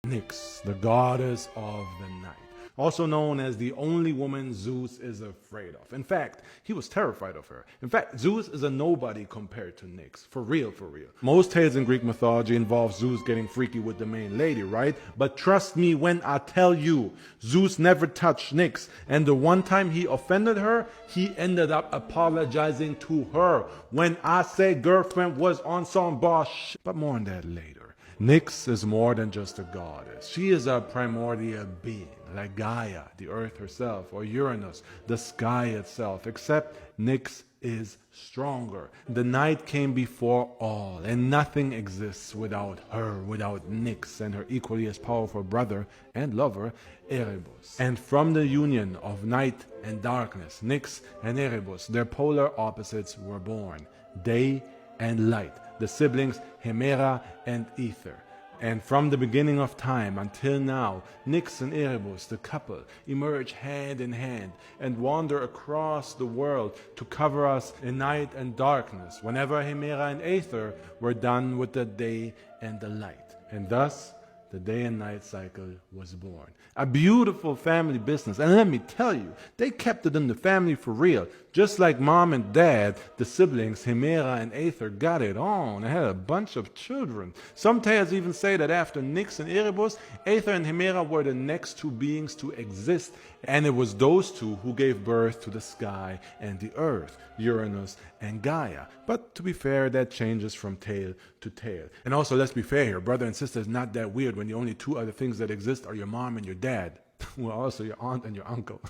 Nyx, the goddess of the night, also known as the only woman Zeus is afraid of. In fact, he was terrified of her. In fact, Zeus is a nobody compared to Nyx. For real, for real. Most tales in Greek mythology involve Zeus getting freaky with the main lady, right? But trust me when I tell you, Zeus never touched Nyx. And the one time he offended her, he ended up apologizing to her. When I say girlfriend was on some boss, but more on that later. Nyx is more than just a goddess. She is a primordial being, like Gaia, the earth herself, or Uranus, the sky itself, except Nyx is stronger. The night came before all, and nothing exists without her, without Nyx and her equally as powerful brother and lover, Erebus. And from the union of night and darkness, Nyx and Erebus, their polar opposites, were born, day and light, the siblings Hemera and Ether. And from the beginning of time until now, Nyx and Erebus, the couple, emerge hand in hand and wander across the world to cover us in night and darkness whenever Hemera and Ether were done with the day and the light. And thus, the day and night cycle was born. A beautiful family business. And let me tell you, they kept it in the family for real. Just like mom and dad, the siblings Hemera and Aether got it on and had a bunch of children. Some tales even say that after Nyx and Erebus, Aether and Hemera were the next two beings to exist. And it was those two who gave birth to the sky and the earth, Uranus and Gaia. But to be fair, that changes from tale to tale. And also, let's be fair here, brother and sister is not that weird when the only two other things that exist are your mom and your dad. Well, also your aunt and your uncle.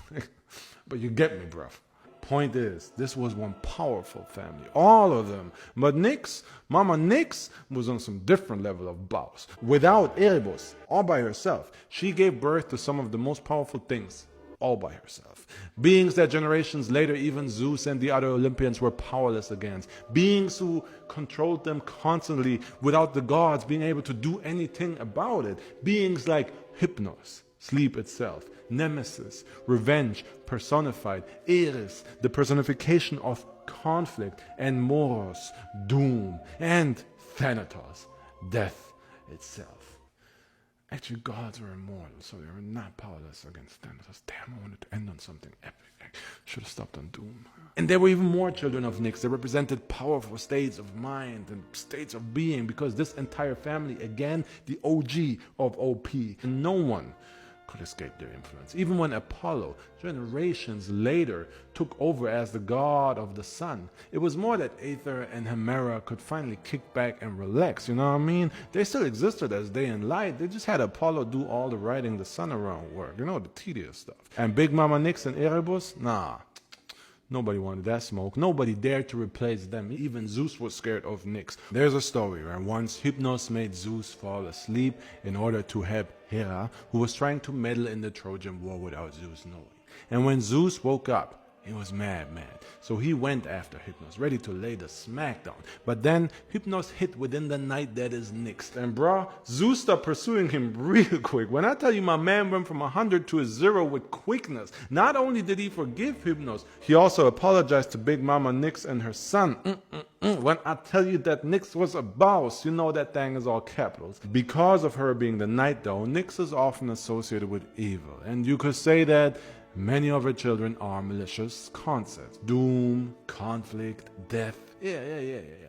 But you get me, bruv. Point is, this was one powerful family, all of them. But Nyx, Mama Nyx, was on some different level of boss. Without Erebus, all by herself, she gave birth to some of the most powerful things, all by herself. Beings that generations later even Zeus and the other Olympians were powerless against. Beings who controlled them constantly without the gods being able to do anything about it. Beings like Hypnos, sleep itself, Nemesis, revenge personified, Eris, the personification of conflict, and Moros, doom, and Thanatos, death itself. Actually, gods were immortal, so they were not powerless against Thanatos. Damn, I wanted to end on something epic. I should have stopped on doom. And there were even more children of Nyx. They represented powerful states of mind and states of being, because this entire family, again, the OG of OP, and no one could escape their influence. Even when Apollo, generations later, took over as the god of the sun, it was more that Aether and Hemera could finally kick back and relax, you know what I mean? They still existed as day and light, they just had Apollo do all the riding the sun around work, you know, the tedious stuff. And Big Mama Nyx and Erebus, nah. Nobody wanted that smoke. Nobody dared to replace them. Even Zeus was scared of Nyx. There's a story where once Hypnos made Zeus fall asleep in order to help Hera, who was trying to meddle in the Trojan War without Zeus knowing. And when Zeus woke up, he was mad. So he went after Hypnos, ready to lay the smackdown. But then Hypnos hit within the night that is Nyx. And bruh, Zeus stopped pursuing him real quick. When I tell you my man went from 100 to a 0 with quickness, not only did he forgive Hypnos, he also apologized to Big Mama Nyx and her son. When I tell you that Nyx was a boss, you know that thing is all capitals. Because of her being the night though, Nyx is often associated with evil. And you could say that many of her children are malicious concepts. Doom, conflict, death. Yeah,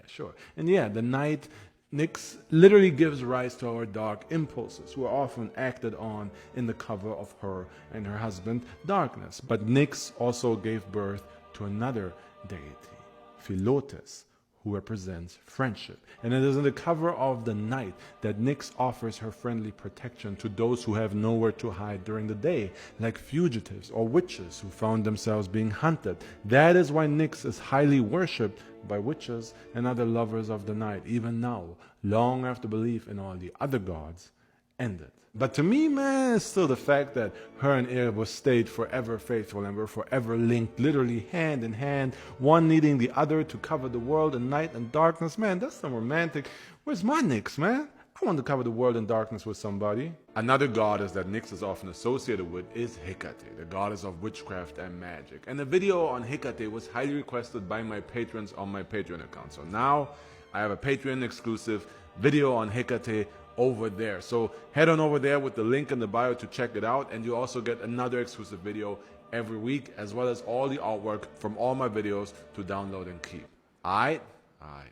sure. And yeah, the night, Nyx literally gives rise to our dark impulses, who are often acted on in the cover of her and her husband, Darkness. But Nyx also gave birth to another deity, Philotes, who represents friendship. And it is in the cover of the night that Nyx offers her friendly protection to those who have nowhere to hide during the day, like fugitives or witches who found themselves being hunted. That is why Nyx is highly worshipped by witches and other lovers of the night, even now, long after belief in all the other gods ended. But to me, man, it's still the fact that her and Erebus stayed forever faithful and were forever linked, literally hand in hand, one needing the other to cover the world in night and darkness. Man, that's some romantic. Where's my Nyx, man? I want to cover the world in darkness with somebody. Another goddess that Nyx is often associated with is Hecate, the goddess of witchcraft and magic. And a video on Hecate was highly requested by my patrons on my Patreon account. So now I have a Patreon exclusive video on Hecate over there. So head on over there with the link in the bio to check it out, and you also get another exclusive video every week, as well as all the artwork from all my videos to download and keep. Alright? Alright.